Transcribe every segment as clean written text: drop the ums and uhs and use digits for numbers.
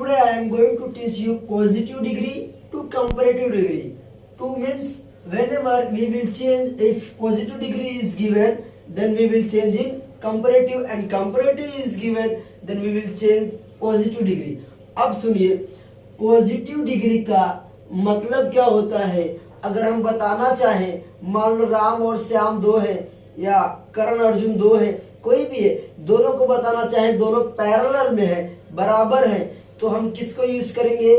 Today I am going to teach you positive degree to comparative degree. To means whenever we will change, if positive degree is given, then we will change in comparative, and comparative is given, then we will change positive degree. अब सुनिए, positive degree का मतलब क्या होता है। अगर हम बताना चाहें, मान लो राम और श्याम दो हैं या करण अर्जुन दो हैं, कोई भी है, दोनों को बताना चाहें, दोनों पैरेलल में है, बराबर है, तो हम किसको यूज करेंगे?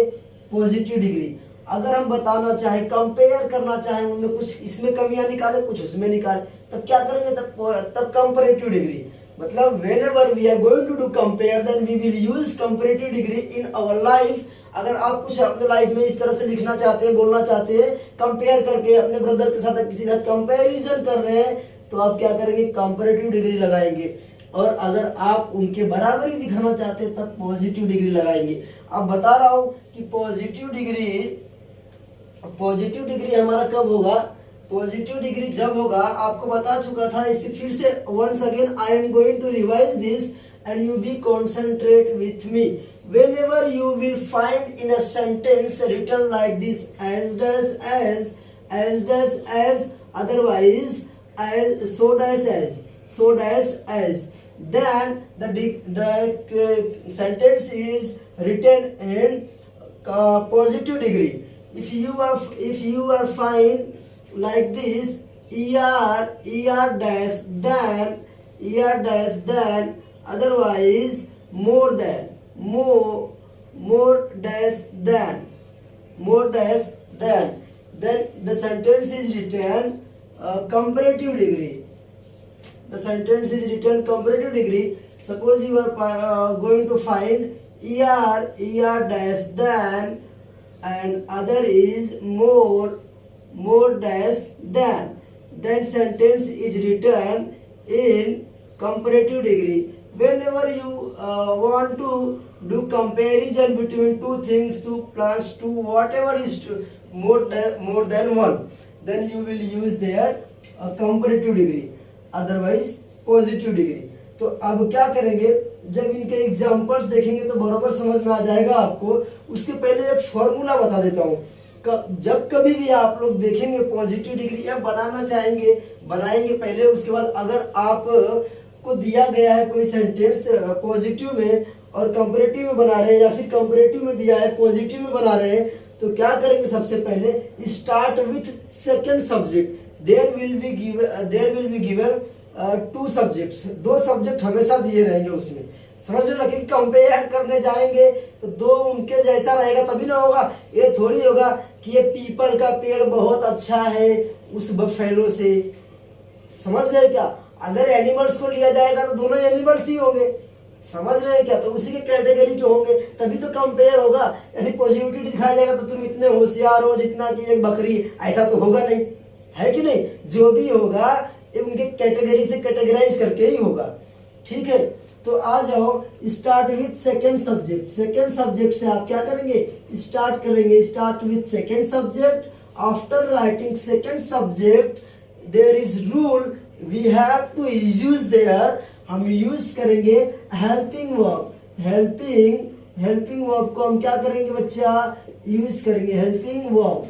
Positive degree. अगर हम बताना चाहें, कंपेयर करना चाहें, उनमें कुछ इसमें कमियां निकाले, कुछ उसमें निकाले, तब क्या करेंगे? तब कंपैरेटिव डिग्री। मतलब whenever we are going to do compare, then we will use comparative degree in our life। अगर आप कुछ अपने लाइफ में इस तरह से लिखना चाहते हैं, बोलना चाहते हैं, कंपेयर करके अपने ब्रदर के साथ किसी के साथ कंपैरिजन कर रहे हैं, तो आप क्या करेंगे? कंपैरेटिव डिग्री लगाएंगे। और अगर आप उनके बराबरी दिखाना चाहते हैं, तब पॉजिटिव डिग्री लगाएंगे। अब बता रहा हूं कि पॉजिटिव डिग्री हमारा कब होगा? पॉजिटिव डिग्री जब होगा, आपको बता चुका था, इसे फिर से once again I am going to revise this and you be concentrate with me. whenever you will find in a sentence written like this, as does as, otherwise as, so does as, then the sentence is written in positive degree. If you are find like this, er dash then, otherwise more dash than, then the sentence is written comparative degree. The sentence is written comparative degree. Suppose you are going to find er dash than, and other is more dash than, then sentence is written in comparative degree. Whenever you want to do comparison between two things, two plus two, whatever is more than one, then you will use their comparative degree, otherwise positive degree. तो अब क्या करेंगे? जब इनके examples देखेंगे तो बराबर समझ में आ जाएगा आपको। उसके पहले एक फॉर्मूला बता देता हूँ। जब कभी भी आप लोग देखेंगे पॉजिटिव डिग्री या बनाना चाहेंगे, बनाएंगे पहले, उसके बाद अगर आप को दिया गया है कोई सेंटेंस पॉजिटिव में और कंपैरेटिव में बना रहे हैं, या फिर कंपैरेटिव में दिया है पॉजिटिव में बना रहे हैं, तो क्या करेंगे? सबसे पहले start with second subject. There will be given two subjects. दो सब्जेक्ट हमेशा दिए रहेंगे उसमें। समझ रहे ना कि कंपेयर करने जाएंगे तो दो उनके जैसा रहेगा तभी ना होगा। ये थोड़ी होगा कि ये पीपल का पेड़ बहुत अच्छा है उस बफेलो से। समझ गए क्या? अगर एनिमल्स को लिया जाएगा तो दोनों एनिमल्स ही होंगे। समझ रहे हैं क्या? तो उसी के कैटेगरी के होंगे, तभी तो कंपेयर होगा। यदि पॉजिटिविटी दिखाया जाएगा तो तुम इतने होशियार हो जितना कि एक बकरी, ऐसा तो होगा नहीं, है कि नहीं? जो भी होगा ये उनके कैटेगरी से कैटेगराइज करके ही होगा। ठीक है, तो आ जाओ, start with second subject. Second subject से आप क्या करेंगे? स्टार्ट करेंगे। Start with second subject. After writing second subject there is rule, we have to use there, हम यूज करेंगे हेल्पिंग वर्ब। हेल्पिंग वर्ब को हम क्या करेंगे बच्चा? यूज करेंगे हेल्पिंग वर्ब।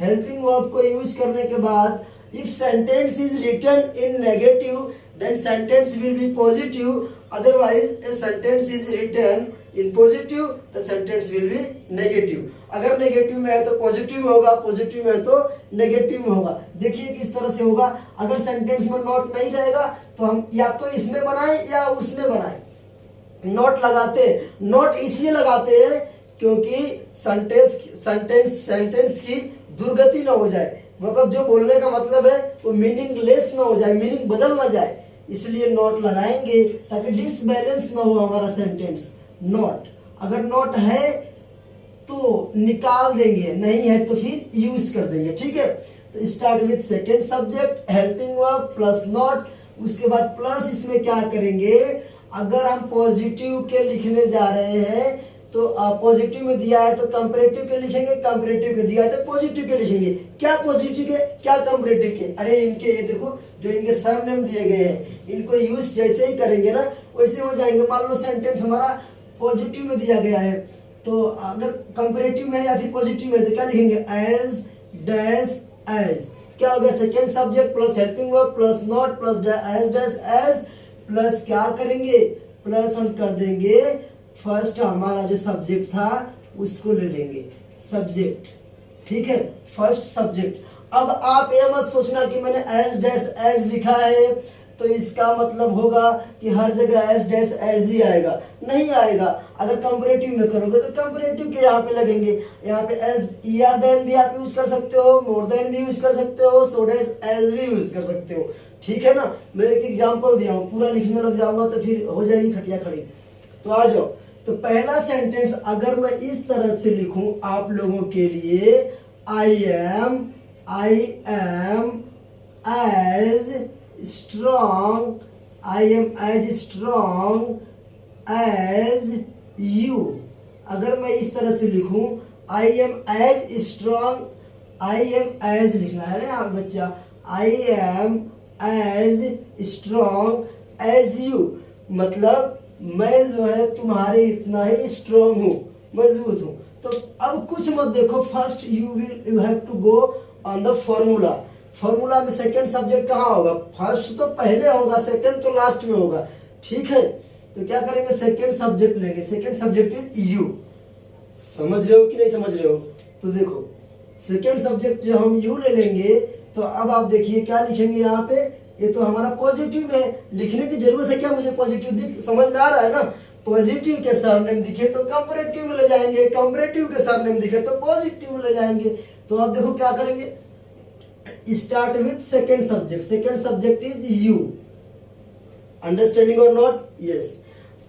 हेल्पिंग वर्ब को यूज करने के बाद if sentence is written in negative, then sentence will be positive, otherwise a sentence is written in positive, the sentence will be negative. अगर नेगेटिव में है तो पॉजिटिव में होगा, पॉजिटिव में है तो नेगेटिव में होगा। देखिए किस तरह से होगा। अगर सेंटेंस में नॉट नहीं रहेगा तो हम या तो इसमें बनाएं या उसमें बनाएं। नॉट लगाते, नॉट इसलिए लगाते हैं क्योंकि सेंटेंस की दुर्गति ना हो जाए, मतलब जो बोलने का मतलब है वो मीनिंगलेस ना हो जाए, मीनिंग बदल ना जाए, इसलिए नॉट लगाएंगे ताकि डिसबैलेंस ना हो हमारा सेंटेंस। नॉट, अगर नॉट है तो निकाल देंगे, नहीं है तो फिर यूज कर देंगे। ठीक है, तो start with second subject, helping verb plus not. उसके बाद प्लस इसमें क्या करेंगे? अगर हम पॉजिटिव के लिखने जा रहे हैं तो पॉजिटिव में दिया है तो कंपैरेटिव के लिखेंगे, कंपैरेटिव के दिया है तो पॉजिटिव के लिखेंगे। क्या पॉजिटिव के, क्या कंपैरेटिव के? अरे इनके ये देखो, जो इनके सरनेम दिए गए हैं, इनको यूज जैसे ही करेंगे ना वैसे हो जाएंगे। मान लो सेंटेंस हमारा पॉजिटिव में दिया गया है तो अगर कंपेरेटिव में या फिर पॉजिटिव में तो क्या लिखेंगे, एज डैश एज, क्या हो गया, second subject plus helping verb plus not plus as dash as plus क्या करेंगे, प्लस हम कर देंगे फर्स्ट हमारा जो सब्जेक्ट था उसको ले लेंगे सब्जेक्ट, ठीक है, फर्स्ट सब्जेक्ट। अब आप ये मत सोचना कि मैंने एज डैश एज लिखा है तो इसका मतलब होगा कि हर जगह एज डैश एज ही आएगा, नहीं आएगा। अगर कंपैरेटिव में करोगे तो कंपैरेटिव के यहाँ पे लगेंगे, यहाँ पे एज ईआर देन भी आप यूज कर सकते हो, मोर देन भी यूज कर सकते हो, सो डैश एज भी यूज कर सकते हो, ठीक है ना। मैं एक एग्जांपल दिया हूँ, पूरा लिखने लग जाऊंगा तो फिर हो जाएगी खटिया खड़ी। तो आ जाओ, तो पहला सेंटेंस अगर मैं इस तरह से लिखूं आप लोगों के लिए, I am as strong, I am as strong as you. अगर मैं इस तरह से लिखूं, I am as strong, I am as लिखना है ना बच्चा, I am as strong as you, मतलब मैं जो है तुम्हारे इतना ही स्ट्रॉन्ग हूँ, मजबूत हूँ। तो अब कुछ मत देखो, first you have to go on the formula. Formula में सेकंड सब्जेक्ट कहाँ होगा, फर्स्ट तो पहले होगा, सेकंड तो लास्ट में होगा, ठीक है। तो क्या करेंगे, सेकंड सब्जेक्ट लेंगे, सेकंड सब्जेक्ट इज यू। समझ रहे हो कि नहीं समझ रहे हो, तो देखो सेकंड सब्जेक्ट जो हम यू ले लेंगे, तो अब आप देखिए क्या लिखेंगे यहाँ पे, ये तो हमारा पॉजिटिव में लिखने की जरूरत है क्या, मुझे पॉजिटिव दिख समझ में आ रहा है ना। पॉजिटिव के सरनेम दिखे तो कंपैरेटिव में ले जाएंगे, कंपैरेटिव के सरनेम दिखे तो पॉजिटिव में ले जाएंगे। तो आप देखो क्या करेंगे, start with second subject, second subject is you, understanding और नॉट, यस।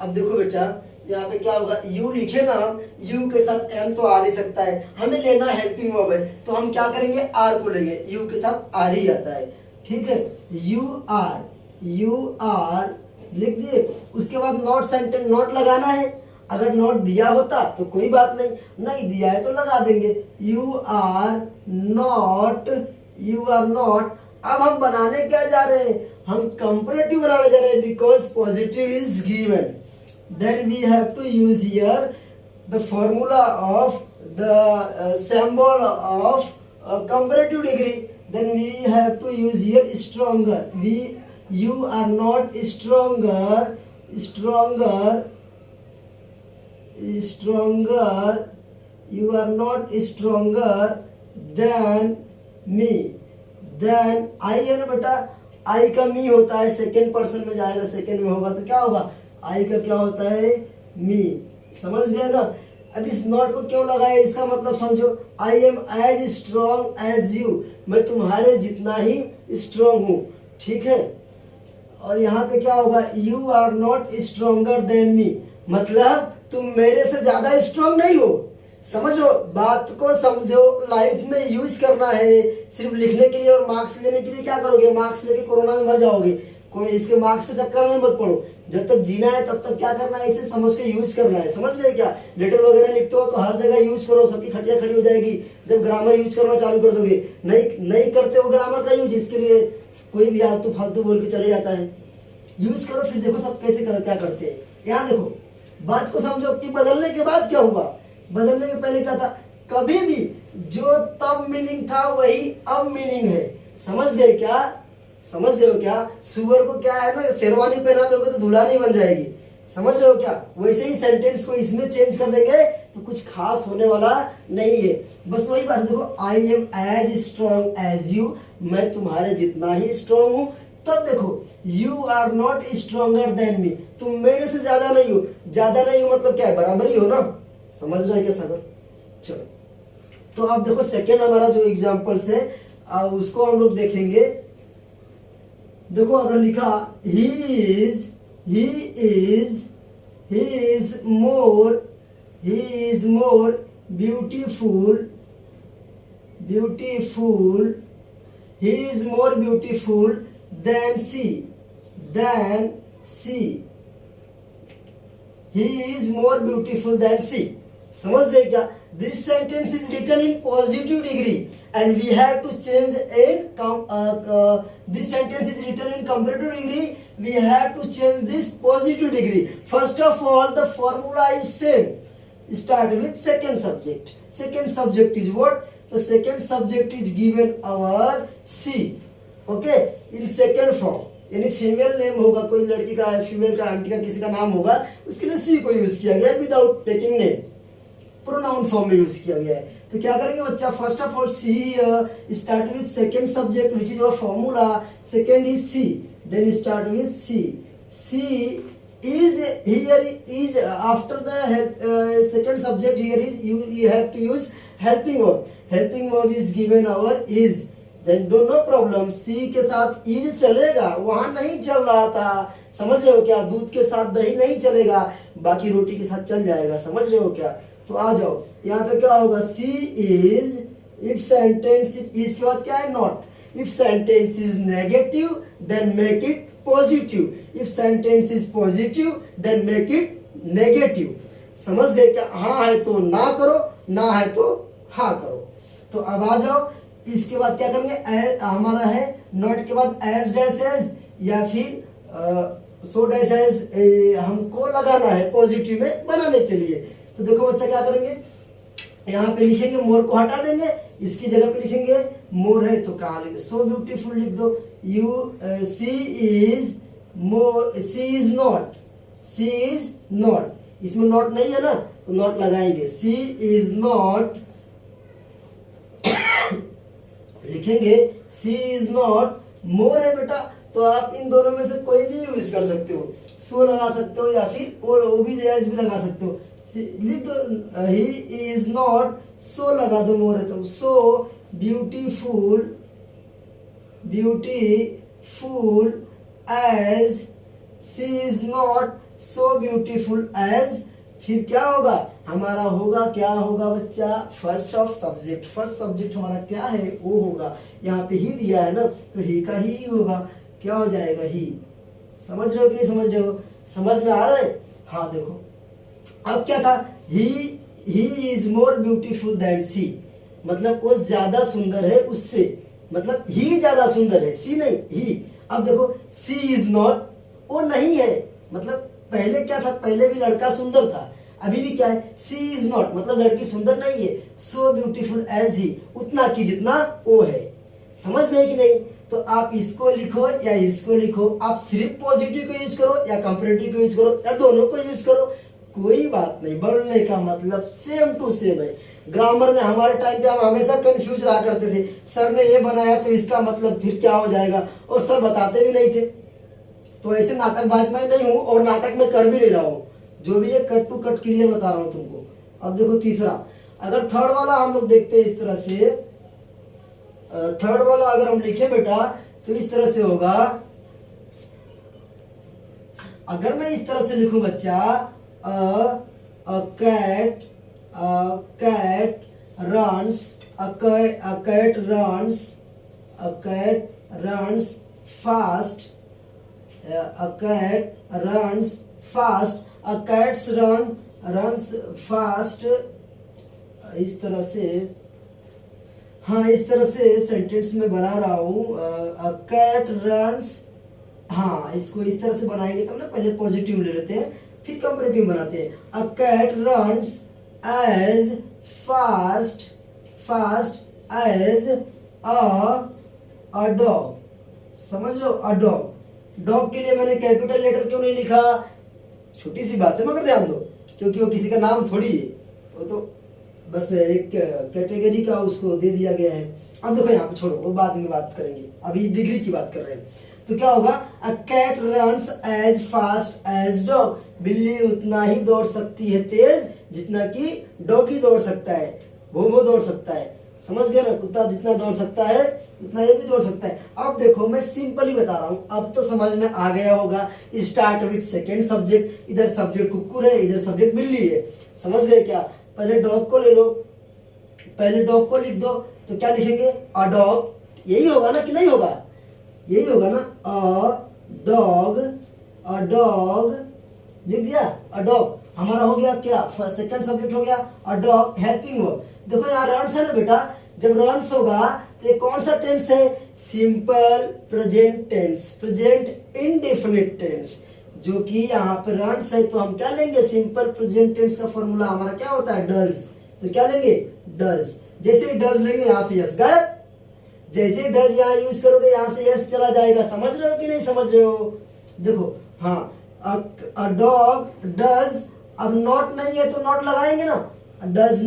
अब देखो बेटा यहाँ पे क्या होगा, यू लिखे ना, यू के साथ एम तो आ नहीं सकता है, हमें लेना हेल्पिंग वर्ब है, तो हम क्या करेंगे, आर को लेंगे, यू के साथ आर ही आता है, ठीक है। यू आर लिख दिए, उसके बाद नॉट सेंटेंस, नॉट लगाना है। अगर नॉट दिया होता तो कोई बात नहीं, नहीं दिया है तो लगा देंगे, you are not, you are not. अब हम बनाने क्या जा रहे हैं, हम कंपैरेटिव बनाने जा रहे हैं, because positive is given, then we have to use here the formula of the symbol of comparative degree, then we have to use here stronger, you are not stronger, you are not stronger than me, then I है ना बेटा, I का मी होता है, second person में जाएगा, second में होगा तो क्या होगा, I का क्या होता है, मी, समझ गए ना। अब इस नॉट को क्यों लगाया, इसका मतलब समझो, I am as strong as you, मैं तुम्हारे जितना ही स्ट्रॉन्ग हूँ, ठीक है। और यहाँ पे क्या होगा, you are not stronger than me, मतलब तुम मेरे से ज्यादा स्ट्रॉन्ग नहीं हो। समझ लो, बात को समझो, लाइफ में यूज करना है, सिर्फ लिखने के लिए और मार्क्स लेने के लिए क्या करोगे, मार्क्स लेके कोरोना में मर जाओगे, कोई इसके मार्क्स के चक्कर में मत पड़ो। जब तक जीना है तब तक क्या करना है, इसे समझ के यूज करना है, समझ गए क्या। लेटर वगैरह लिखते हो तो हर जगह यूज करो, सबकी खटिया खड़ी हो जाएगी जब ग्रामर यूज करना चालू कर दोगे। नहीं करते हो ग्रामर का यूज, इसके लिए कोई भी आलतू फालतू बोल के चले जाता है। यूज करो, फिर देखो सब कैसे क्या करते हैं। यहाँ देखो, बात को समझो कि बदलने के बाद क्या हुआ, बदलने के पहले क्या था, कभी भी जो तब मीनिंग था वही अब मीनिंग है। समझ गए क्या, समझ रहे हो क्या। सुअर को क्या है ना, शेरवानी पहना दोगे तो दुल्हन बन जाएगी, समझ रहे हो क्या। वैसे ही सेंटेंस को इसमें चेंज कर देंगे तो कुछ खास होने वाला नहीं है। बस वही बात, देखो I am as strong as you, मैं तुम्हारे जितना ही स्ट्रॉन्ग हूँ। तब देखो you are not stronger than me, तुम मेरे से ज्यादा नहीं हो। ज्यादा नहीं हो मतलब क्या है, बराबर ही हो ना, समझ रहे क्या सागर। चलो तो अब देखो सेकेंड हमारा जो एग्जाम्पल्स है उसको हम लोग देखेंगे। देखो अगर लिखा he is more beautiful, he is more beautiful than she, he is more beautiful than she। समझ गए क्या। This sentence is written in positive degree and we have to change in this sentence is written in comparative degree, we have to change this positive degree. First of all the formula is same, start with second subject. Second subject is what? The second subject is given our C. Okay, in second form, यानी female name होगा, कोई लड़की का female का aunty का किसी का नाम होगा, उसके लिए सी को यूज किया गया है without taking name, pronoun form में यूज किया गया है. तो क्या करेंगे बच्चा, first of all see start with second subject which is your formula, second is C, then start with C. C is here is after the second subject, here is you have to use helping verb. Helping verb is given our is, then no problem. C के साथ is चलेगा, वहां नहीं चल रहा था, समझ रहे हो क्या? दूध के साथ दही नहीं चलेगा, बाकी रोटी के साथ चल जाएगा, समझ रहे हो क्या? तो आ जाओ, यहाँ पे क्या होगा, C is, if sentence is के बाद क्या है, not. If sentence is negative then make it positive. If sentence is positive then make it negative. समझ गए क्या? हाँ है तो ना करो, ना है तो हाँ करो. तो अब आ जाओ, इसके बाद क्या करेंगे, हमारा है नॉट के बाद एज डैश एज या फिर सो डैश एज हमको लगाना है पॉजिटिव में बनाने के लिए. तो देखो बच्चा क्या करेंगे, यहाँ पे लिखेंगे मोर को हटा देंगे, इसकी जगह पे लिखेंगे मोर है तो कहाँ लिखे, सो ब्यूटीफुल लिख दो. You see is more, C is not, C is not, इसमें नॉट नहीं है ना तो नॉट लगाएंगे. सी इज नॉट लिखेंगे, सी इज नॉट मोर है बेटा, तो आप इन दोनों में से कोई भी यूज कर सकते हो, सो लगा सकते हो या फिर ओ भी लगा सकते हो. लिख दो, ही इज नॉट, सो लगा दो, मोर है तो so beautiful, beautiful as, C is not so beautiful as. फिर क्या होगा हमारा, होगा क्या होगा बच्चा, first of subject. First subject हमारा क्या है, वो होगा, यहाँ पे ही दिया है ना तो ही का ही होगा, क्या हो जाएगा, ही. समझ रहे हो कि नहीं समझ रहे हो? समझ में आ रहा है? हाँ देखो, अब क्या था, he is more beautiful than she, मतलब वो ज्यादा सुंदर है उससे, मतलब ही ज्यादा सुंदर है, सी नहीं, ही. अब देखो सी इज नॉट, वो नहीं है, मतलब पहले क्या था, पहले भी लड़का सुंदर था, अभी भी क्या है, सी इज नॉट, मतलब लड़की सुंदर नहीं है. सो ब्यूटीफुल एज ही, उतना की जितना वो है. समझ गए कि नहीं? तो आप इसको लिखो या इसको लिखो, आप सिर्फ पॉजिटिव को यूज करो या कंपैरेटिव को यूज करो या दोनों को यूज करो, कोई बात नहीं. बोलने का मतलब सेम टू सेम है. ग्रामर में हमारे टाइम पे हम हमेशा कंफ्यूज रहा करते थे, सर ने ये बनाया तो इसका मतलब फिर क्या हो जाएगा, और सर बताते भी नहीं थे. तो ऐसे नाटकबाज मैं नहीं हूँ और नाटक में कर भी नहीं रहा हूँ, जो भी है कट टू कट क्लियर बता रहा हूँ तुमको. अब देखो तीसरा, अगर थर्ड वाला हम लोग देखते हैं इस तरह से, थर्ड वाला अगर हम लिखे बेटा तो इस तरह से होगा. अगर मैं इस तरह से लिखूं बच्चा, a cat runs, a cat runs fast, a cat runs fast, a cats runs fast. इस तरह से, हाँ इस तरह से सेंटेंस में बना रहा हूँ. a cat runs, हाँ इसको इस तरह से बनाएंगे तब ना, पहले पॉजिटिव ले लेते हैं फिर कंपैरेटिव बनाते हैं. a cat runs as fast as a dog. समझ लो, a dog. डॉग के लिए मैंने कैपिटल लेटर क्यों नहीं लिखा, छोटी सी बात है मगर ध्यान दो, क्योंकि वो किसी का नाम थोड़ी है, वो तो बस एक कैटेगरी का उसको दे दिया गया है. अब देखो यहाँ पे छोड़ो, वो बाद में बात करेंगे, अभी डिग्री की बात कर रहे हैं. तो क्या होगा, a cat runs as fast as dog, बिल्ली उतना ही दौड़ सकती है तेज जितना कि डॉगी दौड़ सकता है, भोभो दौड़ सकता है. समझ गए ना, कुत्ता जितना दौड़ सकता है उतना ये भी दौड़ सकता है. अब देखो मैं सिंपली बता रहा हूँ, अब तो समझ में आ गया होगा. स्टार्ट विथ सेकेंड सब्जेक्ट, इधर सब्जेक्ट कुकुर है, इधर सब्जेक्ट बिल्ली है. समझ गए क्या? पहले डॉग को ले लो, पहले डॉग को लिख दो, तो क्या लिखेंगे, अ डॉग. यही होगा ना कि नहीं होगा, यही होगा ना, अ डॉग लिख दिया. अ डॉग हमारा हो गया क्या, फर्स्ट सेकंड सब्जेक्ट हो गया. A dog helping verb. देखो यहाँ रन्स है ना बेटा, जब रन्स होगा तो ये कौन सा टेंस है, simple present tense, present indefinite tense. जो कि यहाँ पे रन्स है, तो हम क्या लेंगे, सिंपल प्रेजेंट टेंस का फॉर्मूला हमारा क्या होता है, डज। तो क्या लेंगे, डज। जैसे ही डज लेंगे यहाँ से यस गायब, जैसे डज यहाँ यूज करोगे यहाँ से यस चला जाएगा। समझ रहे हो कि नहीं समझ रहे हो? देखो हाँ, अ डॉग डज, अब नॉट नहीं है तो नॉट लगाएंगे ना, does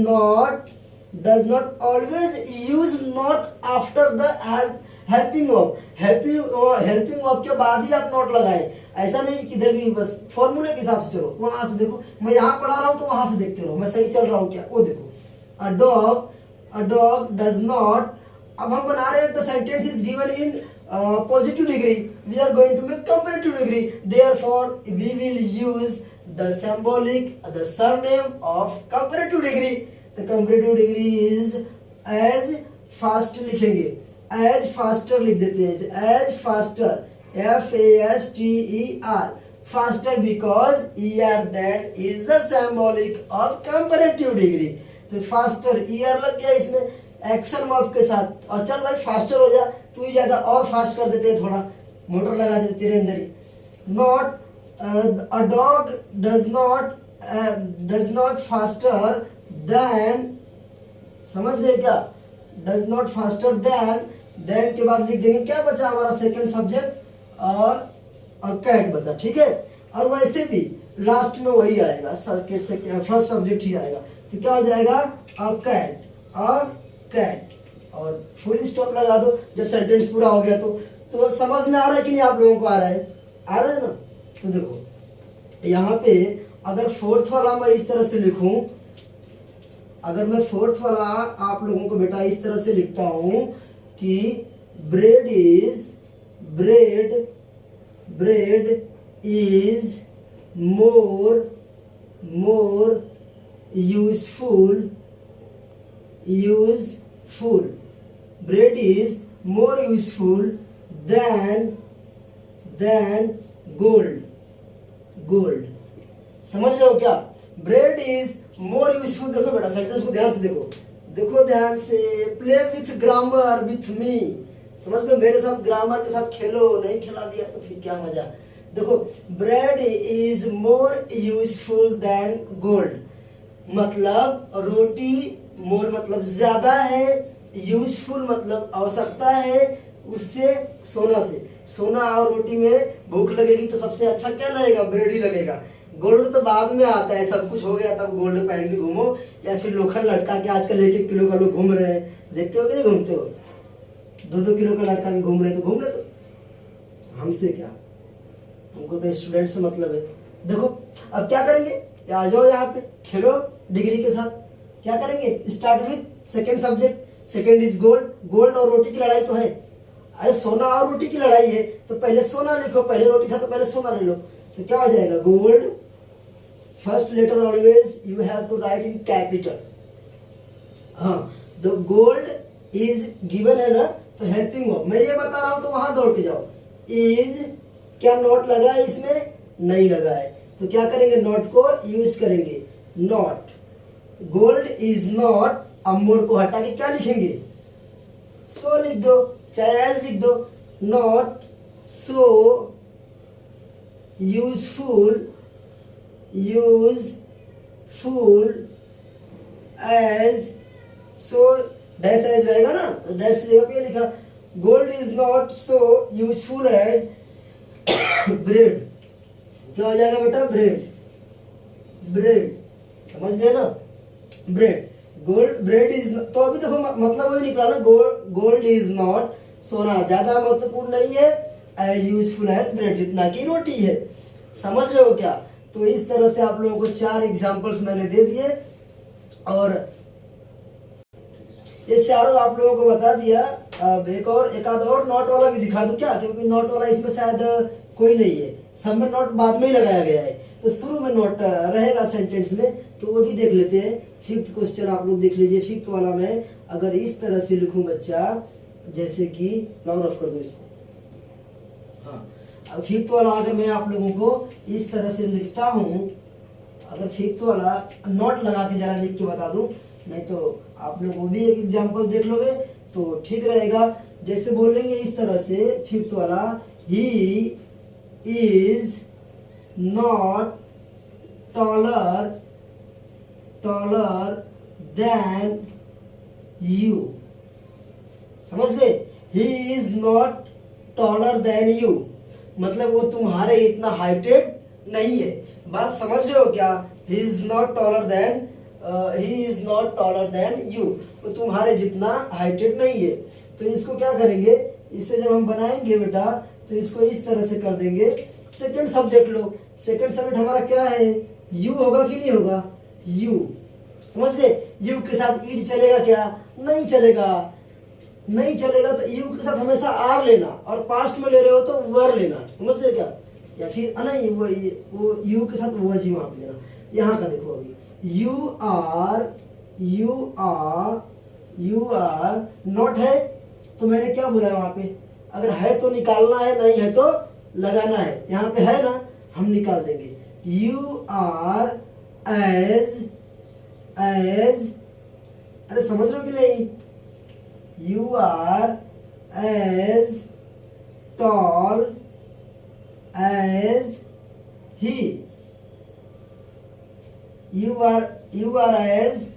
not always use not after the helping verb. Helping verb के बाद ही आप नॉट लगाएं। ऐसा नहीं किधर भी बस फॉर्मूले के हिसाब से चलो। वहां से देखो, मैं यहाँ पढ़ा रहा हूँ तो वहां से देखते रहो मैं सही चल रहा हूँ क्या। वो देखो, अ डॉग डज नॉट। अब हम बना रहे हैं the sentence is given in positive degree, we are going to make comparative degree, therefore we will use the symbolic the surname of comparative degree. The comparative degree is as fast लिखेंगे, as faster लिख देते हैं, as faster, FASTER, faster because ER than is the symbolic of comparative degree. तो faster ER लग गया इसमें action verb के साथ, और चल भाई फास्टर हो जा, तू ही ज्यादा और फास्ट कर देते हैं, थोड़ा मोटर लगा देते तेरे अंदर ही। Not, a dog does not faster than, समझ गए क्या, डज नॉट फास्टर देन के बाद लिख देंगे क्या बचा हमारा सेकंड सब्जेक्ट, और कैट बचा, ठीक है। और वैसे भी लास्ट में वही आएगा, फर्स्ट सब्जेक्ट ही आएगा, तो क्या हो जाएगा, अ कैट, और फुल स्टॉप लगा दो जब सेंटेंस पूरा हो गया। तो समझ में आ रहा है कि नहीं आप लोगों को, आ रहा है ना। तो देखो यहाँ पे अगर फोर्थ वाला मैं इस तरह से लिखूं, अगर मैं फोर्थ वाला आप लोगों को बेटा इस तरह से लिखता हूं कि bread is more useful, bread is more useful than gold। समझ रहे हो क्या, ब्रेड इज मोर यूजफुल। देखो बेटा सेंटेंस को ध्यान से देखो ध्यान से, play with grammar with me, समझ गए, मेरे साथ ग्रामर के साथ खेलो, नहीं खिला दिया तो फिर क्या मजा। देखो bread is more useful than gold, मतलब रोटी, मोर मतलब ज्यादा है, यूजफुल मतलब आवश्यकता है उससे, सोना और रोटी में भूख लगेगी तो सबसे अच्छा क्या लगेगा, ब्रेड ही लगेगा। गोल्ड तो बाद में आता है, सब कुछ हो गया तब गोल्ड पहन के घूमो, या फिर लोखंड लटका के आजकल 1-1 किलो का लोग घूम रहे हैं, देखते हो कि नहीं घूमते हो, 2-2 किलो का लटका के घूम रहे तो घूम रहे, तो हमसे क्या, हमको तो स्टूडेंट से मतलब है। देखो अब क्या करेंगे, आ जाओ यहाँ पे खेलो डिग्री के साथ। क्या करेंगे, start with second subject, second is gold और रोटी की लड़ाई तो है, अरे सोना और रोटी की लड़ाई है तो पहले सोना लिखो, पहले रोटी था तो पहले सोना ले लो। तो क्या हो जाएगा, gold, first letter always you have to write in capital. हाँ, द गोल्ड इज गिवन है ना, तो हेल्पिंग वर्ब, मैं ये बता रहा हूं तो वहां दौड़ के जाओ। इज, क्या नॉट लगा है इसमें, नहीं लगा है, तो क्या करेंगे, नॉट को यूज करेंगे, नॉट, गोल्ड इज नॉट, अब मोर को हटा के क्या लिखेंगे, सो लिख दो, चाहे एज लिख दो, not so useful as, so dash as रहेगा ना, तो डैश जगह पे लिखा, gold is not so useful as bread, क्या हो जाएगा बेटा, ब्रेड, समझ गए ना, ब्रेड इज, तो अभी देखो मतलब वही निकला ना, गोल्ड इज नॉट, सोना ज्यादा महत्वपूर्ण नहीं है, एज यूजफुल एज ब्रेड, जितना की रोटी है। समझ रहे हो क्या। तो इस तरह से आप लोगों को 4 एग्जांपल्स मैंने दे दिए, और ये चारों आप लोगों को बता दिया। अब एक आध और नॉट वाला भी दिखा दूं क्या, क्योंकि नॉट वाला इसमें शायद कोई नहीं है, सब में नॉट बाद में ही लगाया गया है, तो शुरू में नॉट रहेगा सेंटेंस में, तो वो भी देख लेते हैं। 5th क्वेश्चन आप लोग देख लीजिए। 5th वाला में अगर इस तरह से लिखूं बच्चा, जैसे कि लॉन्ग ऑफ कर दो इसको, हाँ, अब 5th वाला अगर मैं आप लोगों को इस तरह से लिखता हूं, अगर 5th वाला नॉट लगा के जरा लिख के बता दूं, नहीं तो आप लोग वो भी एक एग्जांपल देख लोगे तो ठीक रहेगा। जैसे बोलेंगे इस तरह से 5th वाला, ही is not taller than you. समझ गए? ही is not taller than you, मतलब वो तुम्हारे इतना हाइटेड नहीं है। बात समझ रहे हो क्या? ही is not taller than you, वो तुम्हारे जितना हाइटेड नहीं है। तो इसको क्या करेंगे, इससे जब हम बनाएंगे बेटा तो इसको इस तरह से कर देंगे। सेकंड सब्जेक्ट लो, सेकंड सब्जेक्ट हमारा क्या है? यू होगा कि नहीं होगा? यू। समझ गए? यू के साथ इज चलेगा क्या? नहीं चलेगा। नहीं चलेगा तो यू के साथ हमेशा आर लेना, और पास्ट में ले रहे हो तो वर लेना। समझ गए क्या? या फिर नहीं, वो यू के साथ वो जी वहां पे लेना। यहाँ का देखो, अभी यू आर नॉट है तो मैंने क्या बोला है वहां पे? अगर है तो निकालना है, नहीं है तो लगाना है। यहाँ पे है ना, हम निकाल देंगे। यू आर एज, अरे समझ रहे हो कि नहीं? You are as tall as he, you are as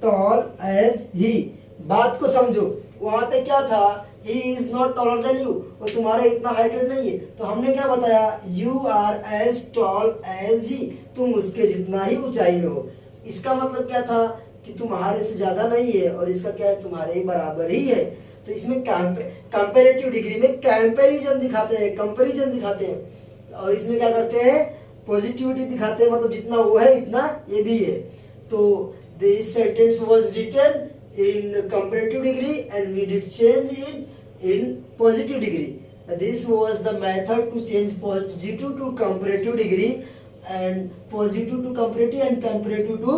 tall as he. बात को समझो, वहां पे क्या था? He is not taller than you, वो तुम्हारे इतना हाइटेड नहीं है। तो हमने क्या बताया? You are as tall as he, तुम उसके जितना ही ऊंचाई में हो। इसका मतलब क्या था? कि तुम्हारे से ज्यादा नहीं है, और इसका क्या है? तुम्हारे ही बराबर ही है। तो इसमें कंपैरेटिव डिग्री में कंपैरिजन दिखाते हैं, कंपैरिजन दिखाते हैं, और इसमें क्या करते हैं? पॉजिटिविटी दिखाते हैं, मतलब जितना वो है इतना ये भी है। तो this sentence was written in comparative degree and we did change it in positive degree. This was the method to change positive to comparative degree and positive to comparative and comparative to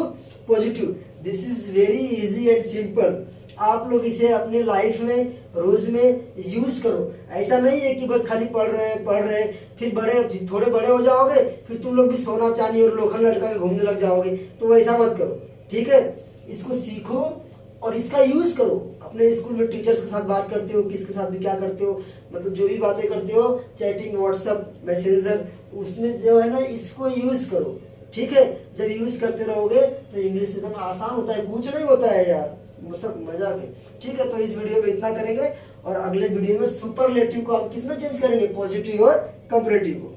positive. This is very easy and simple. आप लोग इसे अपने life में रोज में use करो। ऐसा नहीं है कि बस खाली पढ़ रहे फिर थोड़े बड़े हो जाओगे, फिर तुम लोग भी सोना चांदी और लोखंड लटका के घूमने लग जाओगे। तो वैसा मत करो, ठीक है? इसको सीखो और इसका यूज करो। अपने स्कूल में टीचर्स के साथ बात करते हो, किसके साथ भी क्या करते हो, मतलब जो भी बातें करते हो, चैटिंग, व्हाट्सएप, मैसेंजर, उसमें जो है ना इसको यूज करो, ठीक है? जब यूज करते रहोगे तो इंग्लिश एकदम आसान होता है, कुछ नहीं होता है यार, सब मजाक है। ठीक है, तो इस वीडियो में इतना करेंगे, और अगले वीडियो में सुपरलेटिव को हम किस में चेंज करेंगे? पॉजिटिव और कंपैरेटिव को।